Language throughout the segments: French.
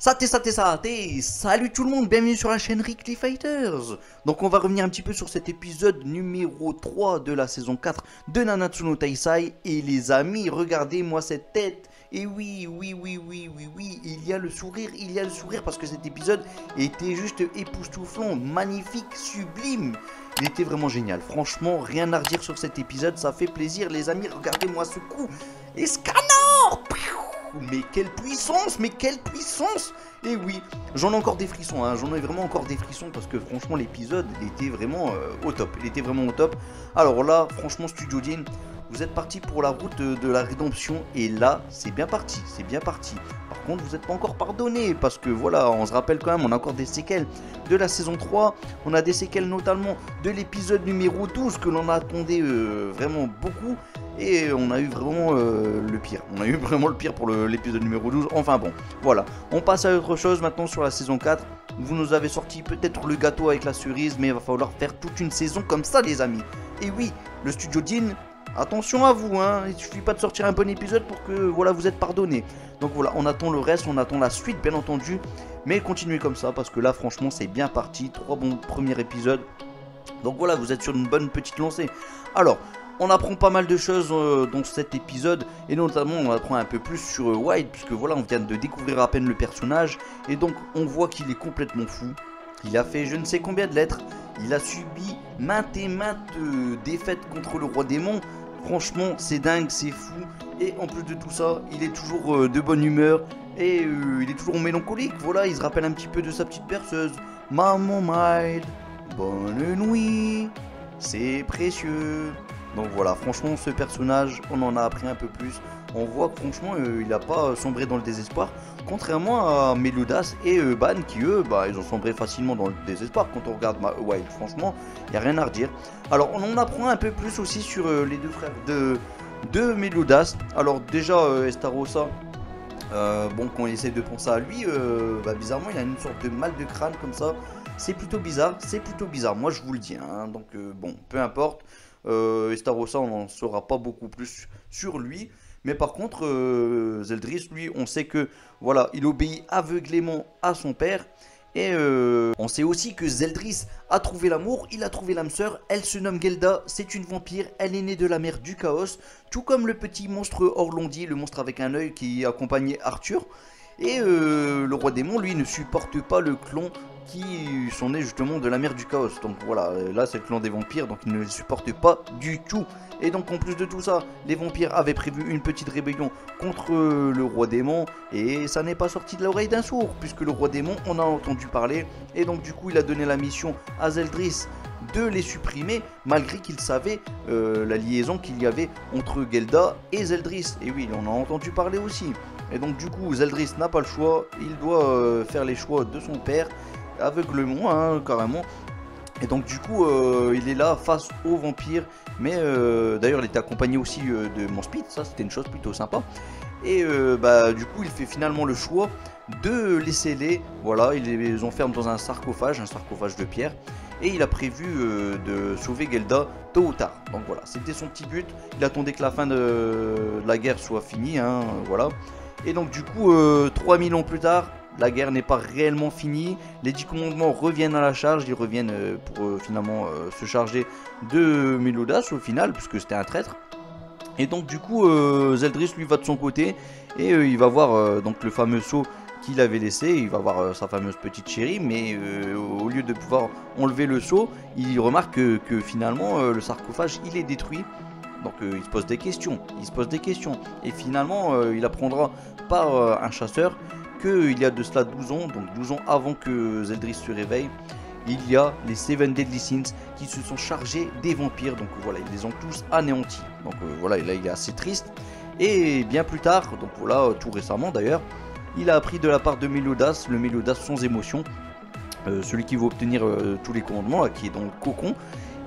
Salut tout le monde, bienvenue sur la chaîne Rickly Fighters. Donc on va revenir un petit peu sur cet épisode numéro 3 de la saison 4 de Nanatsu no Taisai. Et les amis, regardez-moi cette tête. Et oui, il y a le sourire, parce que cet épisode était juste époustouflant, magnifique, sublime. Il était vraiment génial, franchement, rien à redire sur cet épisode, ça fait plaisir les amis, regardez-moi ce coup. Escanor! Mais quelle puissance, Et oui, j'en ai encore des frissons, hein. J'en ai vraiment encore des frissons parce que franchement l'épisode il était vraiment au top. Alors là, franchement Studio Jin, vous êtes parti pour la route de la rédemption et là c'est bien parti, Par contre vous n'êtes pas encore pardonné parce que voilà, on se rappelle quand même, on a encore des séquelles de la saison 3, on a des séquelles notamment de l'épisode numéro 12 que l'on attendait vraiment beaucoup. Et on a eu vraiment le pire. Pour l'épisode numéro 12. Enfin bon, voilà. On passe à autre chose maintenant sur la saison 4. Vous nous avez sorti peut-être le gâteau avec la cerise, mais il va falloir faire toute une saison comme ça, les amis. Et oui, le Studio Jin, attention à vous, hein. Il suffit pas de sortir un bon épisode pour que voilà, vous êtes pardonné. Donc voilà, on attend le reste, on attend la suite, bien entendu. Mais continuez comme ça, parce que là, franchement, c'est bien parti. 3 bons premiers épisodes. Donc voilà, vous êtes sur une bonne petite lancée. Alors, on apprend pas mal de choses dans cet épisode et notamment on apprend un peu plus sur White puisque voilà on vient de découvrir à peine le personnage et donc on voit qu'il est complètement fou. Il a fait je ne sais combien de lettres, il a subi maintes et maintes défaites contre le roi démon. Franchement c'est dingue, c'est fou et en plus de tout ça il est toujours de bonne humeur et il est toujours mélancolique. Voilà, il se rappelle un petit peu de sa petite berceuse. Maman Mild, bonne nuit, c'est précieux. Donc voilà, franchement ce personnage, on en a appris un peu plus. On voit que franchement il n'a pas sombré dans le désespoir. Contrairement à Meludas et Ban qui eux, ils ont sombré facilement dans le désespoir quand on regarde Wild. Franchement, il n'y a rien à redire. Alors on en apprend un peu plus aussi sur les deux frères de Meludas. Alors déjà Estarossa, bon quand on essaie de penser à lui, bizarrement il a une sorte de mal de crâne comme ça. C'est plutôt bizarre, moi je vous le dis. Hein. Donc bon, peu importe. Estarossa on n'en saura pas beaucoup plus sur lui, mais par contre Zeldris lui on sait que voilà il obéit aveuglément à son père et on sait aussi que Zeldris a trouvé l'amour, il a trouvé l'âme sœur, elle se nomme Gelda, c'est une vampire, elle est née de la mer du chaos, tout comme le petit monstre Orlondi, le monstre avec un œil qui accompagnait Arthur. Et le roi démon, lui, ne supporte pas le clan qui sont nés justement de la mer du chaos. Donc voilà, là c'est le clan des vampires, donc il ne les supporte pas du tout. Et donc en plus de tout ça, les vampires avaient prévu une petite rébellion contre le roi démon. Et ça n'est pas sorti de l'oreille d'un sourd, puisque le roi démon en a entendu parler. Et donc du coup il a donné la mission à Zeldris de les supprimer, malgré qu'il savait la liaison qu'il y avait entre Gelda et Zeldris. Et oui, on en a entendu parler aussi. Et donc du coup Zeldris n'a pas le choix, il doit faire les choix de son père, aveuglement hein, carrément. Et donc du coup il est là face aux vampires, mais d'ailleurs il était accompagné aussi de Monspeed, ça c'était une chose plutôt sympa. Et du coup il fait finalement le choix de les sceller, voilà, il les enferme dans un sarcophage de pierre. Et il a prévu de sauver Gelda tôt ou tard. Donc voilà, c'était son petit but. Il attendait que la fin de la guerre soit finie, hein, voilà. Et donc du coup, 3000 ans plus tard, la guerre n'est pas réellement finie. Les 10 commandements reviennent à la charge. Ils reviennent pour finalement se charger de Meludas au final, puisque c'était un traître. Et donc du coup, Zeldris lui va de son côté et il va voir donc le fameux sceau qu'il avait laissé, il va voir sa fameuse petite chérie, mais au lieu de pouvoir enlever le seau, il remarque que finalement le sarcophage il est détruit. Donc il se pose des questions, et finalement il apprendra par un chasseur qu'il y a de cela 12 ans, donc 12 ans avant que Zeldris se réveille, il y a les Seven Deadly Sins qui se sont chargés des vampires, donc voilà, ils les ont tous anéantis. Donc voilà, là il est assez triste, et bien plus tard, donc voilà, tout récemment d'ailleurs, il a appris de la part de Meludas, le Meludas sans émotion, celui qui veut obtenir tous les commandements, là, qui est dans le cocon.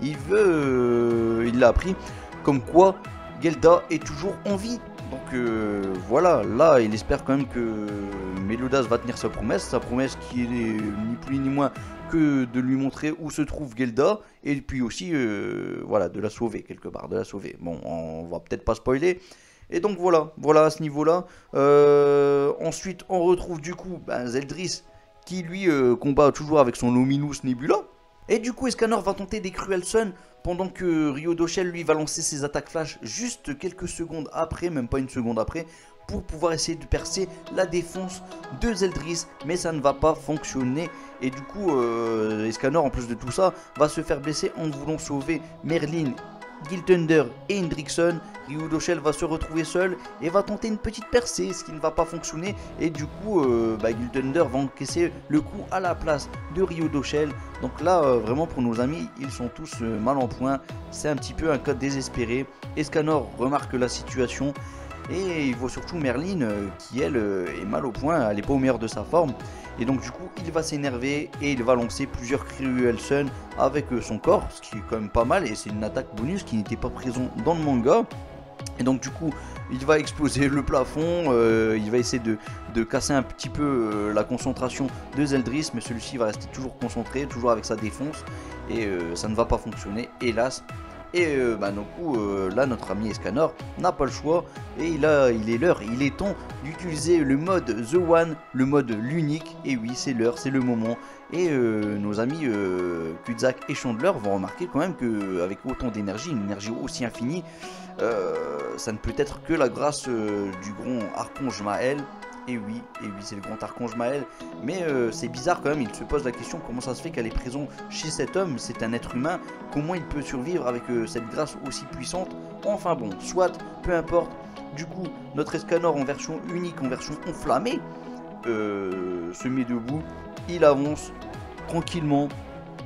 Il l'a appris comme quoi Gelda est toujours en vie. Donc voilà, là il espère quand même que Meludas va tenir sa promesse qui est ni plus ni moins que de lui montrer où se trouve Gelda, et puis aussi voilà, de la sauver quelque part, Bon, on va peut-être pas spoiler, Et donc voilà, à ce niveau-là. Ensuite, on retrouve du coup Zeldris qui lui combat toujours avec son Luminous Nebula. Et du coup, Escanor va tenter des Cruel Sun pendant que Ryodoshel lui va lancer ses attaques flash juste quelques secondes après, même pas une seconde après, pour pouvoir essayer de percer la défense de Zeldris, mais ça ne va pas fonctionner. Et du coup, Escanor, en plus de tout ça, va se faire blesser en voulant sauver Merlin, Gilthunder et Hendrickson. Ryodoshel va se retrouver seul et va tenter une petite percée, ce qui ne va pas fonctionner. Et du coup, Gilthunder va encaisser le coup à la place de Ryodoshel. Donc là, vraiment pour nos amis, ils sont tous mal en point. C'est un petit peu un cas désespéré. Escanor remarque la situation. Et il voit surtout Merlin qui elle est mal au point, elle n'est pas au meilleur de sa forme. Et donc du coup il va s'énerver et il va lancer plusieurs Cruel Sun avec son corps, ce qui est quand même pas mal et c'est une attaque bonus qui n'était pas présent dans le manga. Et donc du coup il va exploser le plafond, il va essayer de casser un petit peu la concentration de Zeldris, mais celui-ci va rester toujours concentré, toujours avec sa défense et ça ne va pas fonctionner hélas. Et du coup, là, notre ami Escanor n'a pas le choix. Et il est l'heure, il est temps d'utiliser le mode The One, le mode l'unique. Et oui, c'est l'heure, c'est le moment. Et nos amis Kuzak et Chandler vont remarquer quand même qu'avec autant d'énergie, une énergie aussi infinie, ça ne peut être que la grâce du grand archange Maël. Et oui, c'est le grand archange Maël. Mais c'est bizarre quand même, il se pose la question comment ça se fait qu'elle est présente chez cet homme, c'est un être humain, comment il peut survivre avec cette grâce aussi puissante. Enfin bon, soit, peu importe. Du coup, notre Escanor en version unique, en version enflammée, se met debout, il avance tranquillement,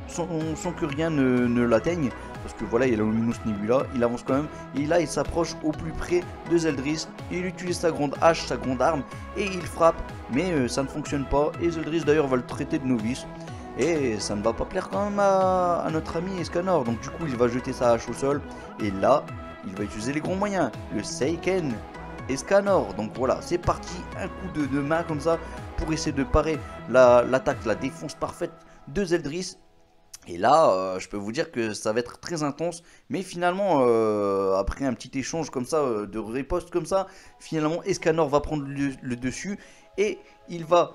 sans que rien ne l'atteigne. Parce que voilà, il y a la Luminous Nebula, il avance quand même, et là il s'approche au plus près de Zeldris, il utilise sa grande hache, sa grande arme, et il frappe, mais ça ne fonctionne pas, et Zeldris d'ailleurs va le traiter de novice, et ça ne va pas plaire quand même à notre ami Escanor, donc du coup il va jeter sa hache au sol, et là, il va utiliser les grands moyens, le Seiken Escanor, donc voilà, c'est parti, un coup de main comme ça, pour essayer de parer l'attaque, la défense parfaite de Zeldris. Et là, je peux vous dire que ça va être très intense, mais finalement, après un petit échange comme ça, de riposte comme ça, finalement, Escanor va prendre le dessus et il va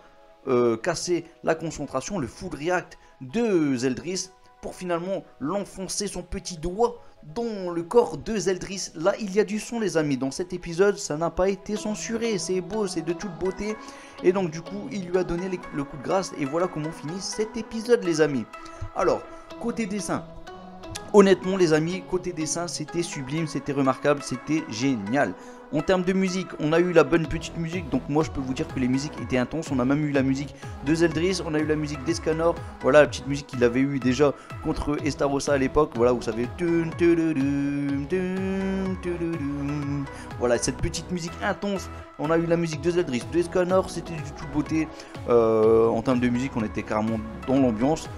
casser la concentration, le full react de Zeldris pour finalement l'enfoncer son petit doigt dans le corps de Zeldris. Là, il y a du son, les amis. Dans cet épisode, ça n'a pas été censuré. C'est beau, c'est de toute beauté. Et donc, du coup, il lui a donné le coup de grâce. Et voilà comment finit cet épisode, les amis. Alors, côté dessin. Honnêtement, les amis, côté dessin, c'était sublime, c'était remarquable, c'était génial. En termes de musique, on a eu la bonne petite musique, donc moi je peux vous dire que les musiques étaient intenses. On a même eu la musique de Zeldris, on a eu la musique d'Escanor, voilà la petite musique qu'il avait eu déjà contre Estarossa à l'époque, voilà vous savez. Voilà cette petite musique intense. On a eu la musique de Zeldris, de Escanor, c'était du toute beauté. En termes de musique, on était carrément dans l'ambiance.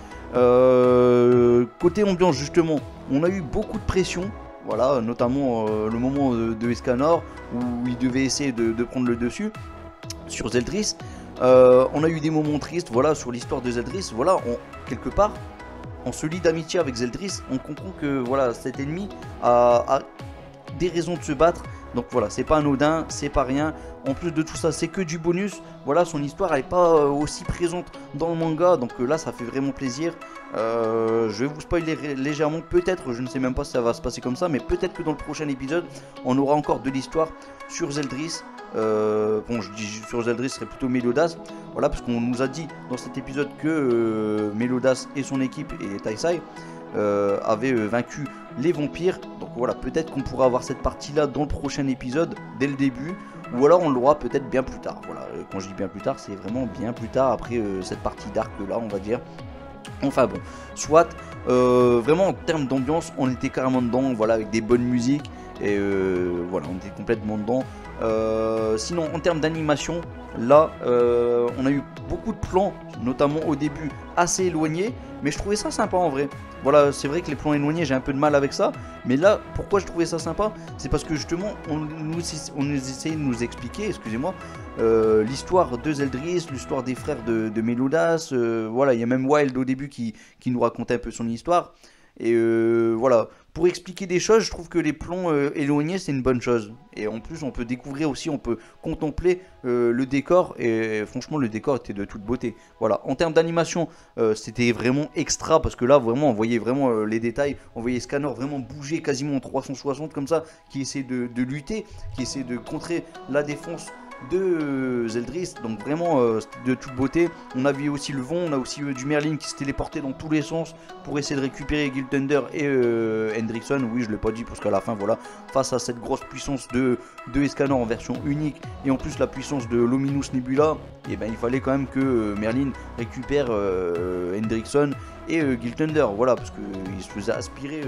Côté ambiance justement, on a eu beaucoup de pression. Voilà, notamment le moment de Escanor où il devait essayer de prendre le dessus sur Zeldris. On a eu des moments tristes, voilà, sur l'histoire de Zeldris. Voilà, quelque part, on se lie d'amitié avec Zeldris. On comprend que voilà, cet ennemi a des raisons de se battre. Donc voilà, c'est pas anodin, c'est pas rien. En plus de tout ça, c'est que du bonus. Voilà, son histoire elle est pas aussi présente dans le manga. Donc là, ça fait vraiment plaisir. Je vais vous spoiler légèrement, peut-être, je ne sais même pas si ça va se passer comme ça, mais peut-être que dans le prochain épisode, on aura encore de l'histoire sur Zeldris. Bon, je dis sur Zeldris, ce serait plutôt Melodas. Voilà, parce qu'on nous a dit dans cet épisode que Melodas et son équipe et Taisai avaient vaincu les vampires. Donc voilà, peut-être qu'on pourra avoir cette partie-là dans le prochain épisode, dès le début. Ou alors on l'aura peut-être bien plus tard. Voilà, quand je dis bien plus tard, c'est vraiment bien plus tard, après cette partie d'arc là, on va dire. Enfin bon, soit, vraiment en termes d'ambiance, on était carrément dedans, voilà, avec des bonnes musiques, et voilà, on était complètement dedans. Sinon, en termes d'animation, là, on a eu beaucoup de plans, notamment au début, assez éloignés, mais je trouvais ça sympa en vrai. Voilà, c'est vrai que les plans éloignés, j'ai un peu de mal avec ça, mais là, pourquoi je trouvais ça sympa? C'est parce que justement, on nous essayait de nous expliquer, excusez-moi, l'histoire de Zeldris, l'histoire des frères de Melodas, voilà, il y a même Wild au début qui nous racontait un peu son histoire, et voilà, pour expliquer des choses, je trouve que les plans éloignés c'est une bonne chose. Et en plus on peut découvrir aussi, on peut contempler le décor. Et franchement le décor était de toute beauté. Voilà, en termes d'animation c'était vraiment extra. Parce que là vraiment on voyait vraiment les détails. On voyait Scanner vraiment bouger quasiment en 360 comme ça. Qui essaie de lutter, qui essaie de contrer la défense de Zeldris, donc vraiment de toute beauté. On a vu aussi le vent, on a aussi du Merlin qui se téléportait dans tous les sens pour essayer de récupérer Guild Thunder et Hendrickson. Oui, je l'ai pas dit parce qu'à la fin, voilà, face à cette grosse puissance de Escanor en version unique et en plus la puissance de Luminous Nebula, et ben il fallait quand même que Merlin récupère Hendrickson et Guild Thunder, voilà, parce qu'il se faisait aspirer,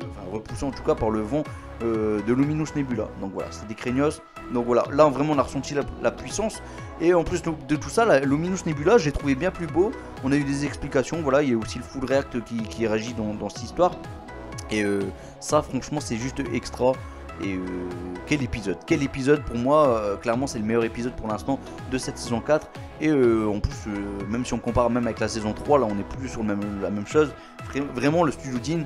enfin repoussé en tout cas par le vent de Luminous Nebula. Donc voilà, c'était des craignos. Donc voilà, là vraiment on a ressenti la puissance. Et en plus de tout ça, la Luminous Nebula, j'ai trouvé bien plus beau. On a eu des explications, voilà, il y a aussi le full react qui réagit dans cette histoire. Et ça franchement c'est juste extra. Et quel épisode pour moi, clairement c'est le meilleur épisode pour l'instant de cette saison 4. Et en plus, même si on compare même avec la saison 3, là on est plus sur la même chose. Vraiment le studio Dean,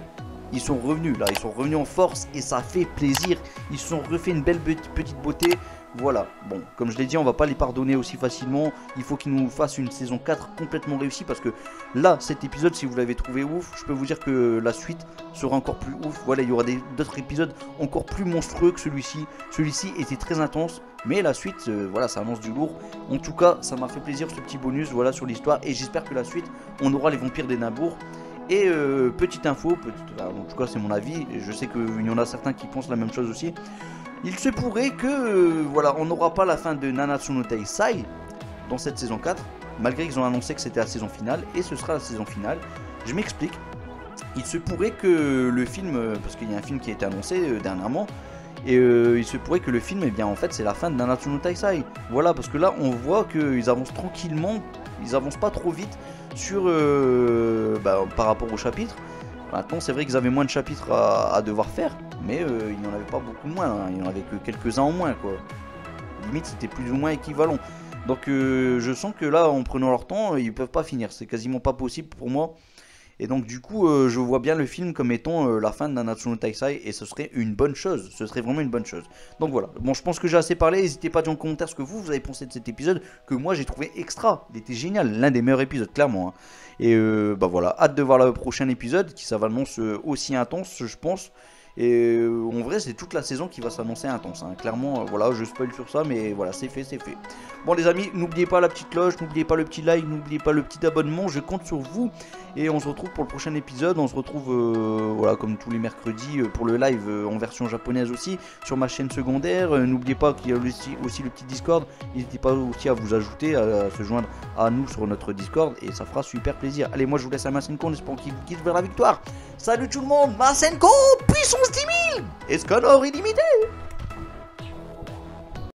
ils sont revenus là, ils sont revenus en force et ça fait plaisir. Ils se sont refait une belle petite beauté. Voilà, bon, comme je l'ai dit, on va pas les pardonner aussi facilement. Il faut qu'ils nous fassent une saison 4 complètement réussie. Parce que là, cet épisode, si vous l'avez trouvé ouf, je peux vous dire que la suite sera encore plus ouf. Voilà, il y aura d'autres épisodes encore plus monstrueux que celui-ci. Celui-ci était très intense, mais la suite, voilà, ça annonce du lourd. En tout cas, ça m'a fait plaisir ce petit bonus, voilà, sur l'histoire. Et j'espère que la suite, on aura les vampires des Nabours. Et petite info, en tout cas c'est mon avis, et je sais qu'il y en a certains qui pensent la même chose aussi. Il se pourrait que voilà, on n'aura pas la fin de Nanatsu no Taisai dans cette saison 4, malgré qu'ils ont annoncé que c'était la saison finale, et ce sera la saison finale. Je m'explique, il se pourrait que le film, parce qu'il y a un film qui a été annoncé dernièrement, et il se pourrait que le film, eh bien en fait c'est la fin de Nanatsu no Taisai. Voilà, parce que là on voit qu'ils avancent tranquillement, ils avancent pas trop vite sur par rapport au chapitre. Maintenant c'est vrai qu'ils avaient moins de chapitres à devoir faire, mais il n'y en avait pas beaucoup moins, hein. Il n'y en avait que quelques-uns en moins quoi. Limite c'était plus ou moins équivalent. Donc je sens que là en prenant leur temps ils peuvent pas finir, c'est quasiment pas possible pour moi. Et donc du coup je vois bien le film comme étant la fin de Nanatsu no Taisai, et ce serait une bonne chose, ce serait vraiment une bonne chose. Donc voilà, bon je pense que j'ai assez parlé, n'hésitez pas à dire en commentaire ce que vous avez pensé de cet épisode, que moi j'ai trouvé extra, il était génial, l'un des meilleurs épisodes clairement, hein. Et bah voilà, hâte de voir le prochain épisode qui s'annonce aussi intense je pense. Et en vrai c'est toute la saison qui va s'annoncer intense, hein. Clairement voilà, je spoil sur ça, mais voilà, c'est fait, c'est fait. Bon les amis, n'oubliez pas la petite cloche, n'oubliez pas le petit like, n'oubliez pas le petit abonnement, je compte sur vous. Et on se retrouve pour le prochain épisode, on se retrouve voilà, comme tous les mercredis pour le live en version japonaise aussi, sur ma chaîne secondaire. N'oubliez pas qu'il y a aussi le petit Discord, n'hésitez pas aussi à vous ajouter, à se joindre à nous sur notre Discord, et ça fera super plaisir. Allez, moi je vous laisse à Masenko en espérant qu'il vous guide vers la victoire. Salut tout le monde, Masenko, puissance 10 000 et Scanor illimité.